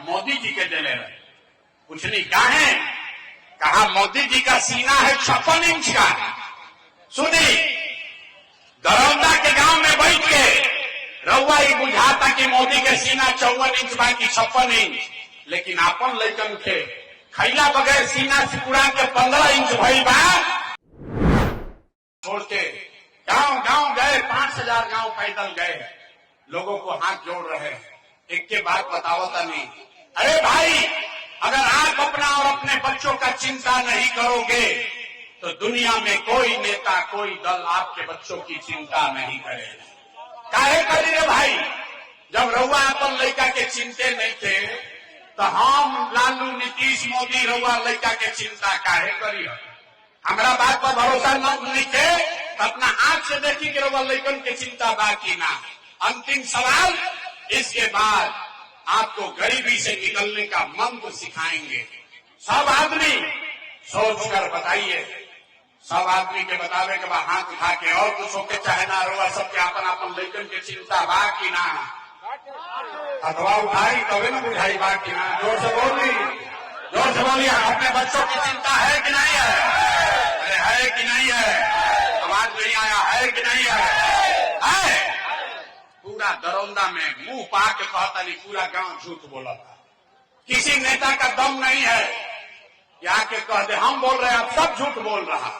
मोदी जी के दिले रहे। पूछनी काहे? कहा मोदी जी का सीना है 56 इंच का। सुनी, दरौंदा के गांव में बैठ के रउआ ही बुझाता कि मोदी के सीना 54 इंच बा कि 56 इंच, लेकिन आपन लइकन के खैला बगैर सीना से पुरा के 15 इंच भइल बा। छोड़ के गांव गांव गए, 5000 गांव पैदल गए, लोगों को हाथ जोड़ रहे हैं। एक के बात बतावता नहीं। अरे भाई, अगर आप अपना और अपने बच्चों का चिंता नहीं करोगे तो दुनिया में कोई नेता, कोई दल आपके बच्चों की चिंता नहीं करेगा। काहे करी रे भाई? जब रउआ अपन लड़का के चिंते नहीं थे तो हम लालू, नीतीश, मोदी रउआ लड़का के चिंता काहे करी? हमारा बात पर भरोसा नहीं थे तो अपना आंख से देखी कि रउआ लड़कन के चिंता बाकी ना। अंतिम सवाल, इसके बाद आपको गरीबी से निकलने का मंत्र सिखाएंगे। सब आदमी सोच कर बताइए, सब आदमी के बतावे के बाद हाथ उठा के और कुछ होके चाहे ना रोआ, सबके अपन अपन लड़कन के चिंता बा कि ना? हथवा उठाई तबे ना बुझाई बा कि ना? जोर से बोली, जोर से बोलिए। अपने बच्चों की चिंता है कि नहीं है? अरे है कि नहीं है? आवाज नहीं आया, है कि नहीं है? पूरा दरौंदा में मुंह पा के कहता नहीं, पूरा गांव झूठ बोला था। किसी नेता का दम नहीं है कि आके कह दे हम बोल रहे हैं, आप सब झूठ बोल रहा।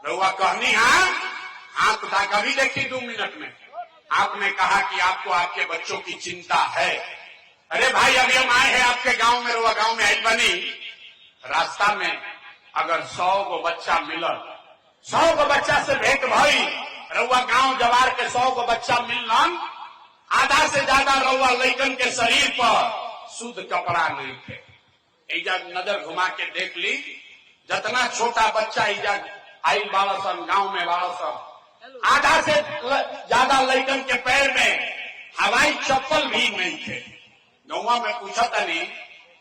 रउआ कहनी हाथ उठा कभी देखी 2 मिनट में आपने कहा कि आपको आपके बच्चों की चिंता है। अरे भाई, अभी हम आए हैं आपके गांव में, रउआ गांव में आई बनी, रास्ता में अगर 100 को बच्चा मिलल, 100 को बच्चा से भेंट भई, रउआ गांव जवार के 100 को बच्चा मिलन, आधा से ज्यादा रउआ लइकन के शरीर पर शुद्ध कपड़ा नहीं थे। इजा नजर घुमा के देख ली, जितना छोटा बच्चा इजा आई बाड़सन, गांव में बाड़सन, आधा से ज्यादा लइकन के पैर में हवाई चप्पल भी नहीं थे। गौवा में पूछा था नहीं,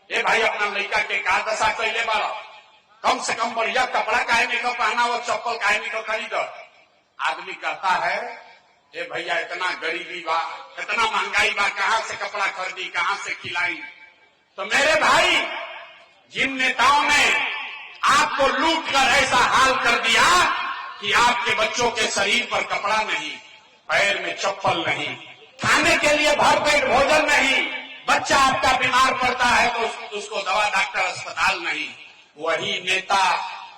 ए भाई अपना लड़का के का दशा कैले बाड़ा, कम से कम बढ़िया कपड़ा काहे निकल पहना, वो चप्पल काहे निकल खरीद? आदमी कहता है, ए भैया इतना गरीबी बा, इतना महंगाई बा, कहां से कपड़ा खरीदी, कहां से खिलाई? तो मेरे भाई, जिन नेताओं ने आपको लूट कर ऐसा हाल कर दिया कि आपके बच्चों के शरीर पर कपड़ा नहीं, पैर में चप्पल नहीं, खाने के लिए भरपेट भोजन नहीं, बच्चा आपका बीमार पड़ता है तो उसको दवा डॉक्टर अस्पताल नहीं, वही नेता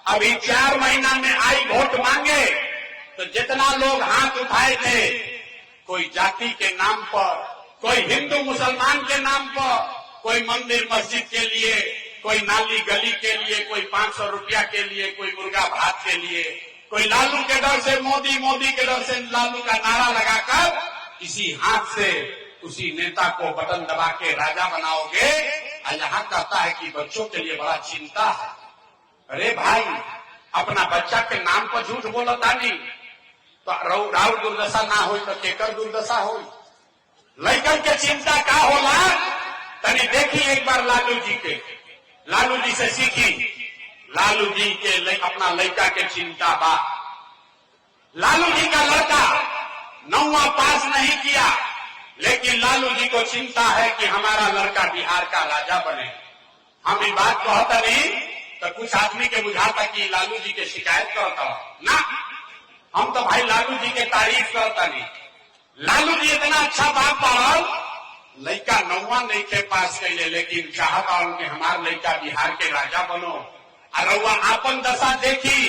अभी 4 महीना में आई वोट मांगे तो जितना लोग हाथ उठाए थे, कोई जाति के नाम पर, कोई हिंदू मुसलमान के नाम पर, कोई मंदिर मस्जिद के लिए, कोई नाली गली के लिए, कोई 500 रुपया के लिए, कोई मुर्गा भात के लिए, कोई लालू के डर से मोदी, मोदी के डर से लालू का नारा लगाकर इसी हाथ से उसी नेता को बटन दबा के राजा बनाओगे। और यहाँ कहता है कि बच्चों के लिए बड़ा चिंता है। अरे भाई, अपना बच्चा के नाम पर झूठ बोलता नहीं तो राउर दुर्दशा ना हो तो केकर दुर्दशा हो? लइकन के चिंता का होला? तनी देखी एक बार लालू जी के, लालू जी से सीखी। लालू जी के अपना लड़का के चिंता बा। लालू जी का लड़का 9वां पास नहीं किया, लेकिन लालू जी को चिंता है कि हमारा लड़का बिहार का राजा बने। हम ये बात कहता नहीं तो कुछ आदमी के बुझाता कि लालू जी के शिकायत करता ना, हम तो भाई लालू जी के तारीफ करता नहीं। लालू जी इतना अच्छा बाप पढ़ल, लड़का 9वां नहीं थे पास कैले, लेकिन चाहता उनके हमार लड़का बिहार के राजा बनो। और रउआ आपन दशा देखी,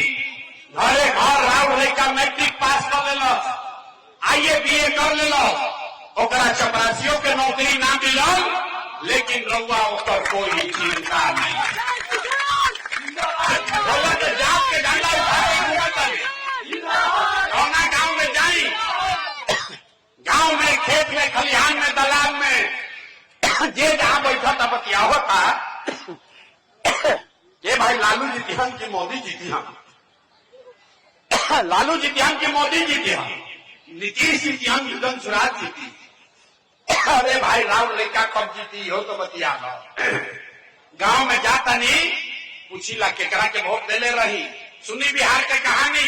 घरे घर राउर लड़का मैट्रिक पास कर लेलस, आईए बीए कर लेलस, ओकरा चपरासियों के नौकरी ना मिलल, लेकिन रउआ ओकर कोई चिंता नहीं। रउआ के जात के झंडा उठा के घूमत कौना गांव में जाई, गांव में, खेत में, खलिहान में, दलान में, जे जहां बैठा था बतिया होता, ये भाई लालू जी ध्यान की मोदी जी ध्यान, लालू जी ध्यान की मोदी जी ध्यान, नीतीश जी ध्यान की सुगम स्वराज जीती। अरे भाई, राहुल लड़का कब जीती हो तो बतिया गांव में जाता नहीं, पूछीला केकरा के वोट देले रही, सुनी बिहार के कहानी,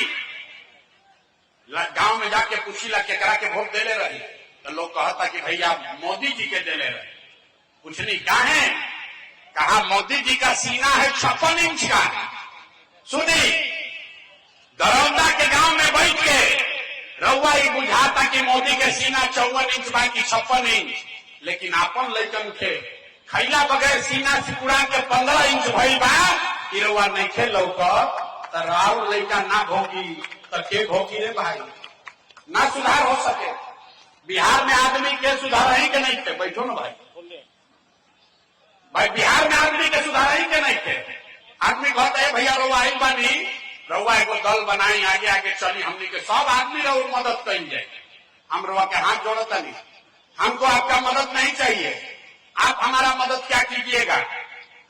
गांव में जाके पूछीला केकरा के वोट देले रही तो लोग कहता कि भैया मोदी जी के देले रहे। पूछनी क्या है? कहा मोदी जी का सीना है 56 इंच का। सुनी, दरौंदा के गांव में बैठ के रउआ ही बुझाता कि मोदी के सीना 54 इंच बाकी 56 इंच, लेकिन आपन लइकन के खैला बगैर सीना सिकुड़ा के 15 इंच भइल बा। कि रउआ नहीं खे लौकत तो राउर लइका ना भोगी तो के भोगी रे भाई? ना सुधार हो सके। बिहार में आदमी के सुधार ही के नहीं थे। बैठो ना भाई, भाई बिहार में आदमी के सुधार ही के नहीं थे। आदमी कहते है भैया रउआ आई बानी, रउआ एगो दल बनाई, आगे आगे चली, हमनी के सब आदमी रउआ मदद करी जाए। हम रउआ के हाथ जोड़ता नहीं, हमको आपका मदद नहीं चाहिए। आप हमारा मदद क्या कीजिएगा?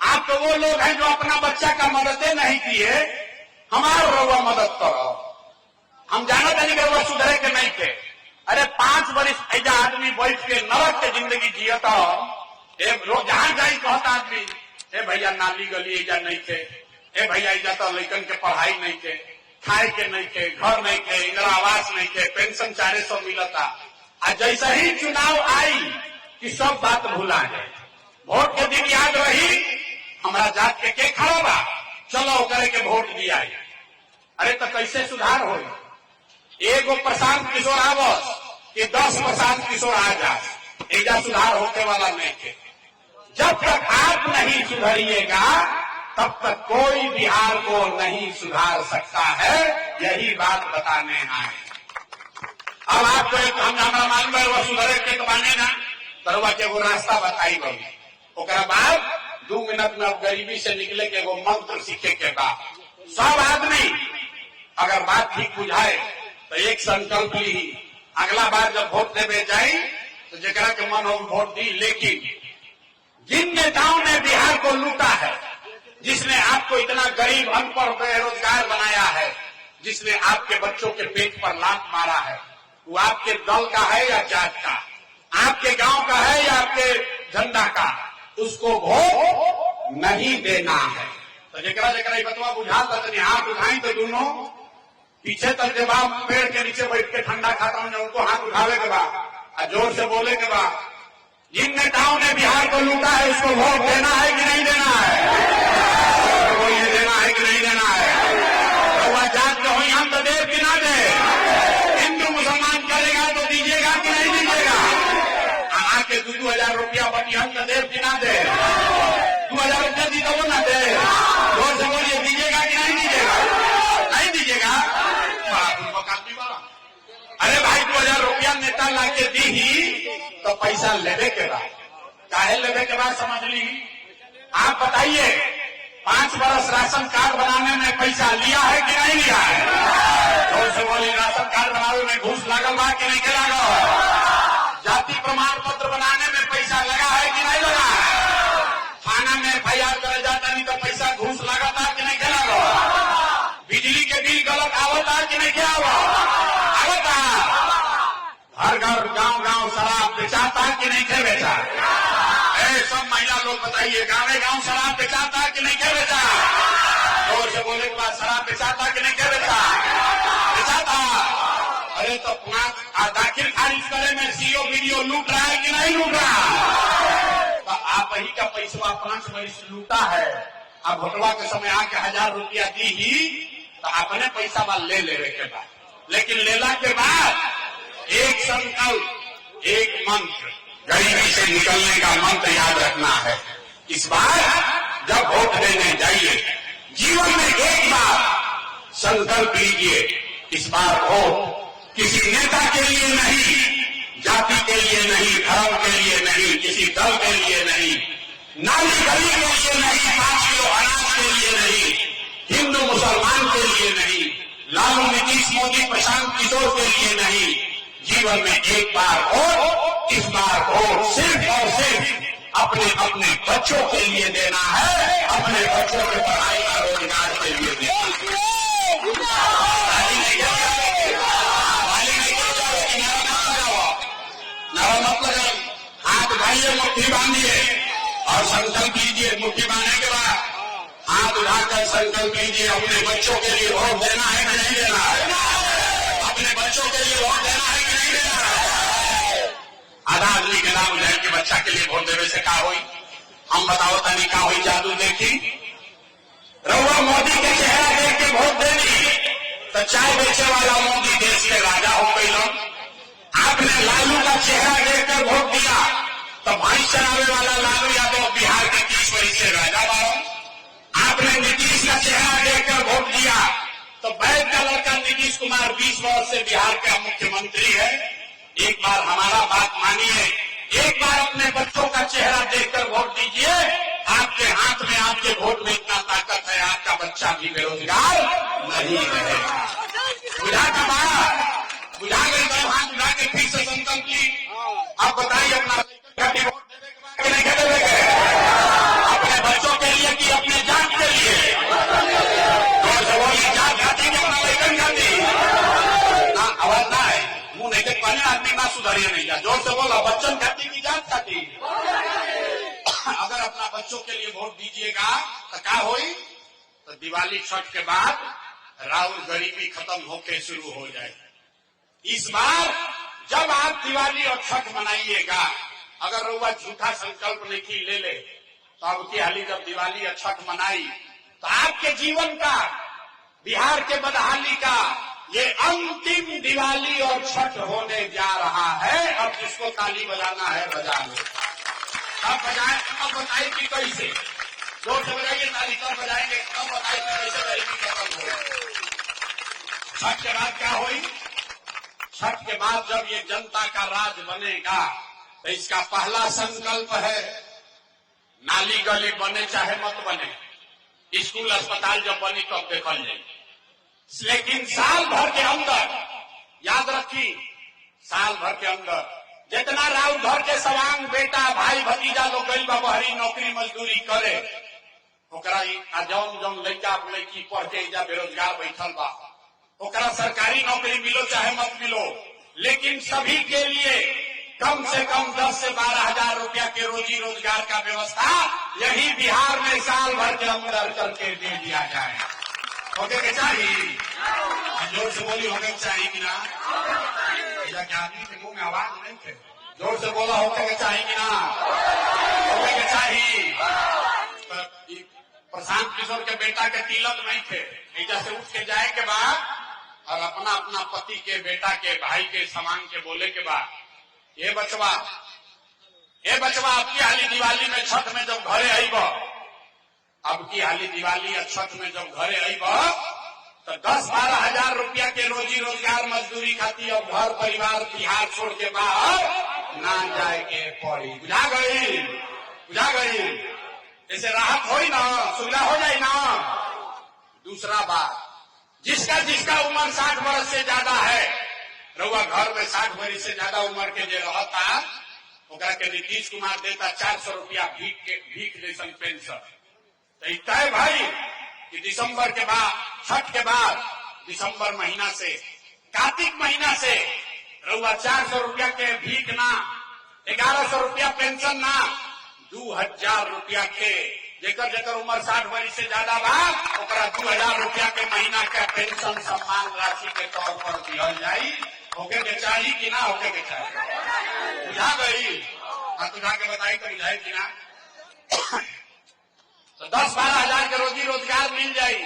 आप तो वो लोग हैं जो अपना बच्चा का मदद नहीं किए, हमारा रउआ मदद करो। हम जानते नहीं कि रउआ सुधरे के नहीं थे। अरे 5 वर्ष ऐसा आदमी बैठ के नरक के जिंदगी जियता, रोज जहां जाई कहता आदमी, ए भैया नाली गली ऐजा नहीं थे, ए भैया ऐजा तो लइकन के पढ़ाई नहीं थे, खाए के नहीं थे, घर नहीं थे, इंदिरा आवास नहीं थे, पेंशन 400 मिलता। आ जैसा ही चुनाव आई कि सब बात भूला जाए। वोट के दिन याद रही हमारा जात के खड़ा बा, चलो करे के वोट दिया। अरे तो कैसे सुधार हो? एगो प्रशांत किशोर आवस कि 10 प्रशांत किशोर आ जा, ऐसा सुधार होने वाला नहीं थे। जब तक आप नहीं सुधरिएगा तब तक कोई बिहार को नहीं सुधार सकता है। यही बात बताने आए। अब आपको एक हमारा मालूम है वो सुधरे के मानेगा तरवा के वो रास्ता बताई गई। ओकरा बाद 2 मिनट में गरीबी से निकले के वो मंत्र सीखे के बाद सब आदमी अगर बात ठीक बुझाए तो एक संकल्प ली, अगला बार जब वोट देवे जाए तो जगह के मन हो वोट दी। लेकिन जिन नेताओं ने बिहार को लूटा है, जिसने आपको इतना गरीब अनपढ़ बेरोजगार बनाया है, जिसने आपके बच्चों के पेट पर लात मारा है, वो आपके दल का है या जात का, आपके गांव का है या आपके झंडा का, उसको वोट नहीं देना है। तो जरा जरा बतवा बुझा तक हाथ उठाई तो दोनों पीछे तक जब आप पेड़ के नीचे बैठ के ठंडा खाता हूं उनको हाथ उठावे के बाद जोर से बोले के बाद, जिन नेताओं ने बिहार को लूटा है उसको वोट देना है कि नहीं देना है? तो ये देना है कि नहीं देना है? तो वह जात के हुई हम तो देव कि ना दे? हिंदू मुसलमान करेगा तो दीजिएगा कि नहीं दीजिएगा? आके 2,000 रुपया बटी हम तो देव कि ना दे? 2,000 रुपया दी तो वो ना दे? जोर से बोलिए दीजिएगा कि नहीं दीजिएगा? नहीं दीजिएगा? अरे भाई 2,000 रुपया नेता लाके दी ही तो पैसा लेवे के बाद काहे लेवे के बाद समझ ली। आप बताइए 5 बरस राशन कार्ड बनाने में पैसा लिया है कि नहीं लिया है? जोर से बोली राशन कार्ड बनाने में घूस लागल बा कि नहीं के लागल? जाति प्रमाण पत्र बनाने में पैसा लगा है कि नहीं लगा? थाना में FIR करे जाता नहीं तो पैसा घूस लागता कि नहीं के लागल? बिजली के बिल गलत आवता कि नहीं के आवता? हर घर गांव गांव शराब बेचाता कि नहीं के बेचा? सब महिला लोग बताइए गाँव शराब बेचाता कि नहीं के बेचा? जोर से बोले के बाद शराब बेचाता कि नहीं के बेचा? बेचाता। अरे तो दाखिल खारिज करे में CO BDO लूट रहा है कि नहीं लूट रहा? तो आप ही का पैसा 5 वर्ष लूटा है। अब भोटवा के समय आके 1,000 रुपया दी ही तो अपने पैसा वाल ले लेवे के बाद, लेकिन लेला के बाद एक संकल्प, एक मंत्र, गरीबी से निकलने का मंत्र याद रखना है। इस बार जब वोट देने जाइए जीवन में एक बार संकल्प लीजिए, इस बार वोट किसी नेता के लिए नहीं, जाति के लिए नहीं, धर्म के लिए नहीं, किसी दल के लिए नहीं, नाली गली के लिए नहीं, 5 किलो अनाज के लिए नहीं, हिंदू मुसलमान के लिए नहीं, लालू नीतीश मोदी प्रशांत किशोर के लिए नहीं। जीवन में एक बार वोट, इस बार वोट सिर्फ और सिर्फ अपने अपने बच्चों के लिए देना है, अपने बच्चों के पढ़ाई का रोजगार के लिए देना है। हाथ भाइये मुट्ठी बांधिए और संकल्प लीजिए। मुट्ठी बांधने के बाद हाथ उठाकर संकल्प लीजिए, अपने बच्चों के लिए वोट देना है कि नहीं देना है? अपने बच्चों के लिए वोट देना है कि नहीं देना है? आधा आदमी के नाम जाए कि बच्चा के लिए वोट देवे से का हुई। हम बताओ तनी का हुई जादू देखी। रउआ मोदी के चेहरा देख के वोट दे दी तो चाय बेचे वाला मोदी देश के राजा हो गई लोग। आपने लालू का चेहरा देखकर वोट दिया तो भैंस चरावे वाला लालू यादव बिहार के 30 वर्ष से राजा बारो। आपने नीतीश का चेहरा देखकर वोट दिया तो बैठ का लड़का नीतीश कुमार 20 वर्ष से बिहार का मुख्यमंत्री है। एक बार हमारा बात मानिए, एक बार अपने बच्चों का चेहरा देखकर वोट दीजिए। आपके हाथ में, आपके वोट में इतना ताकत है, आपका बच्चा भी बेरोजगार नहीं रहेगा। बुझा का बात बुझा गई तो हाथ उठा के फिर से संकल्प ली। अब बताइए अपना वोट देने के बाद नहीं देने के, अपने बच्चों के लिए कि अपने जान के लिए। और जब वो ये जान खाती कि अपना लेकर खाती ना, आवाज ना है, मुंह नहीं देख पाने आदमी ना सुधारिए नहीं जा। जोर से बोला, बच्चन खाती की जान खाती। अगर अपना बच्चों के लिए वोट दीजिएगा तो क्या होई, तो दिवाली छठ के बाद राहुल गरीबी खत्म होके शुरू हो जाए। इस बार जब आप दिवाली और छठ मनाइएगा, अगर रउआ झूठा संकल्प नहीं ले ले तो अब की हाली जब दिवाली और छठ मनाई तो आपके जीवन का, बिहार के बदहाली का ये अंतिम दिवाली और छठ होने जा रहा है। अब जिसको ताली बजाना है बजा लो। अब बजाए, अब बताइए कि कैसे। जोर से बजाइए ताली, कब बजाएंगे, कब बताइए कैसे गरीबी खत्म हो। छठ के बाद क्या हुई, छठ के बाद जब ये जनता का राज बनेगा तो इसका पहला संकल्प है, नाली गली बने चाहे मत बने, स्कूल अस्पताल जब बनी तब देखल जाए, लेकिन साल भर के अंदर, याद रखी, साल भर के अंदर जितना राउर घर के सवांग बेटा भाई भतीजा लोग गई बा बहरी नौकरी मजदूरी करे, ओकरा जौन जौन लड़का लड़की पढ़ के इजा बेरोजगार बैठल बा, ओकरा सरकारी नौकरी मिलो चाहे मत मिलो, लेकिन सभी के लिए कम से कम 10 से 12 हजार रुपया के रोजी रोजगार का व्यवस्था यही बिहार में साल भर के अंदर करके दे दिया जाए। होके के चाहिए, जोर से बोली, होके के चाहिए कि ना? क्या आदमी के मुंह में आवाज नहीं थे, जोर से बोला, होके के चाहिए कि ना? होके के चाहिए। प्रशांत किशोर के बेटा के तिलक नहीं थे, ऐसा से उठ के जाए के बाद और अपना अपना पति के, बेटा के, भाई के सामान के बोले के बाद, ये बचवा अब की हाली दिवाली में छठ में जब घरे आईब, अब की हाली दिवाली और छठ में जब घरे आईब तो 10-12 हजार रुपया के रोजी रोजगार मजदूरी खाती अब घर परिवार बिहार छोड़ के बाहर ना जाए के पड़ी। बुझा गई, बुझा गई। जैसे राहत हो ना, सुविधा हो जाए ना। दूसरा बात, जिसका जिसका उम्र 60 वर्ष से ज्यादा है, रउआ घर में 60 वर्ष से ज्यादा उम्र के जो रहता, ओकरा के नीतीश कुमार देता 400 रुपया भीख जैसन पेंशन। तो तय भाई कि दिसंबर के बाद, छठ के बाद दिसंबर महीना से, कार्तिक महीना से रउआ 400 रुपया के भीख ना, 1100 रुपया पेंशन ना, 2000 रुपया के, जेकर जेकर उम्र 60 वर्ष से ज्यादा बा, ओकरा 2000 रुपया के महीना का पेंशन सम्मान राशि के तौर पर दिया जाये। होके के चाहिए कि ना होके के चाहिए? बुझा गई? हाथ उठा के बताई तो बुझाई कि ना? तो 10-12 हजार के रोजी रोजगार मिल जाये।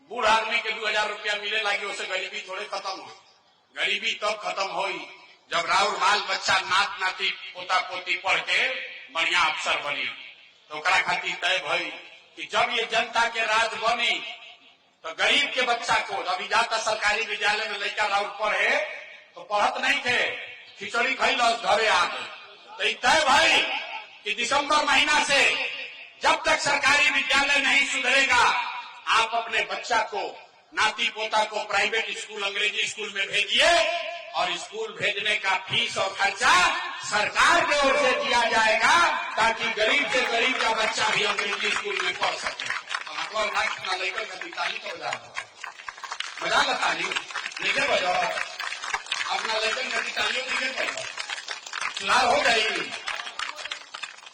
बूढ़ आदमी के 2000 रुपया मिले लगे, उससे गरीबी थोड़े खत्म हो। गरीबी तब खत्म होई जब राउर बाल बच्चा नात नाती पोता पोती पढ़ के बढ़िया अफसर बनी। तो ओकरा खातिर तय भई कि जब ये जनता के राज बनी तो गरीब के बच्चा को, अभी जाता सरकारी विद्यालय में लड़का राउर पढ़े तो पढ़त नहीं थे, खिचड़ी खैल घरे आ गए। तो तय भाई कि दिसंबर महीना से जब तक सरकारी विद्यालय नहीं सुधरेगा, आप अपने बच्चा को, नाती पोता को प्राइवेट स्कूल, अंग्रेजी स्कूल में भेजिए और स्कूल भेजने का फीस और खर्चा सरकार की ओर से दिया जाएगा, ताकि गरीब से गरीब का बच्चा भी अंग्रेजी स्कूल में पढ़ सके। अपना लेकर कभी ताली तो बजा ला, ताली लेकर बजाओ, अपना लेकर कभी तालियों लेकर बजाओ, सुधार हो जाएगी।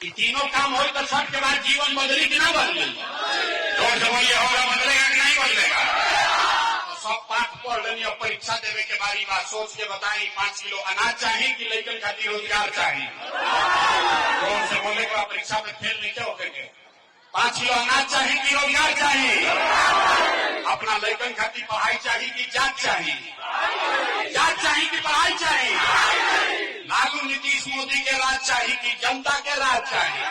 ये तीनों काम हो तो छठ के बाद जीवन बदली कि ना बदली? जोर से बोलिए, होगा, बदलेगा कि नहीं बदलेगा? तो सब पाठ पढ़ लेनी, अब परीक्षा देवे के बारी बात सोच के बताई 5 किलो अनाज चाहिए कि लड़कन खातिर रोजगार चाहिए? जोर से बोले का परीक्षा में फेल नहीं क्या होते? 5 किलो अनाज चाहिए कि रोजगार चाहिए? अपना लड़कन खातिर पढ़ाई चाहिए कि जात चाहिए? जात चाहिए कि पढ़ाई चाहिए? लालू नीतीश मोदी के राज चाहिए कि जनता के राज चाहिए?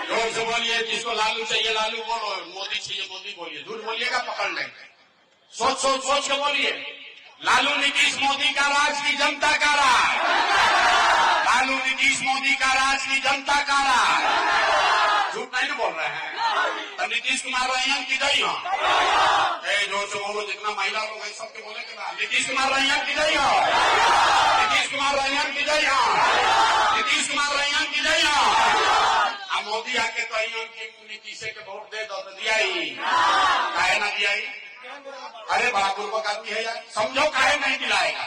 जोर से बोलिए, जिसको लालू चाहिए लालू बोलो, मोदी चाहिए मोदी बोलिए। झूठ बोलिएगा पकड़ लेंगे। सोच सोच सोच के बोलिए, लालू नीतीश मोदी का राज की जनता का राज? लालू नीतीश मोदी का राज की जनता का राज? झूठ नहीं बोल रहे हैं। तो नीतीश कुमार रैयन की जय हो। जोर से बोलो, जितना महिला लोग हैं सबके बोले के बाद नीतीश कुमार रैयन की जय हो। नीतीश कुमार रैयन की जय हो। नीतीश कुमार रैयन की जय हो। अब मोदी आके कहिए कि नीतीश के वोट दे दो, तो दिया ही काहे ना दिया ही? अरे बड़ा पूर्वक आदमी है यार, समझो काहे नहीं दिलाएगा।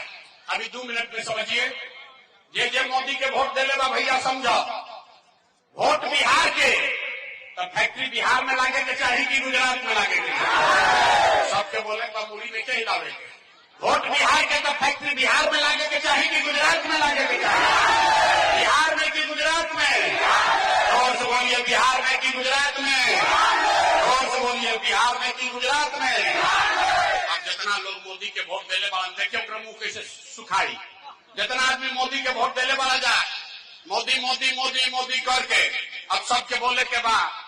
अभी 2 मिनट में समझिए, जे मोदी के वोट दे लेगा भैया समझो। वोट बिहार के तो फैक्ट्री बिहार में लागे के चाहिए कि गुजरात में लागे के? सबके बोले तो मुड़ी में क्या हिलावे? वोट बिहार के तो फैक्ट्री बिहार में लागे के चाहिए कि गुजरात में लागे के चाहिए? बिहार में कि गुजरात में? और से बोलिए, बिहार में कि गुजरात में? और से बोलिए, बिहार में कि गुजरात में? अब जितना लोग मोदी के वोट देने वाला, देखिए उनका मुंह कैसे सुखाई। जितना आदमी मोदी के वोट देने वाला जाए, मोदी मोदी मोदी मोदी करके, अब सबके बोले के बाद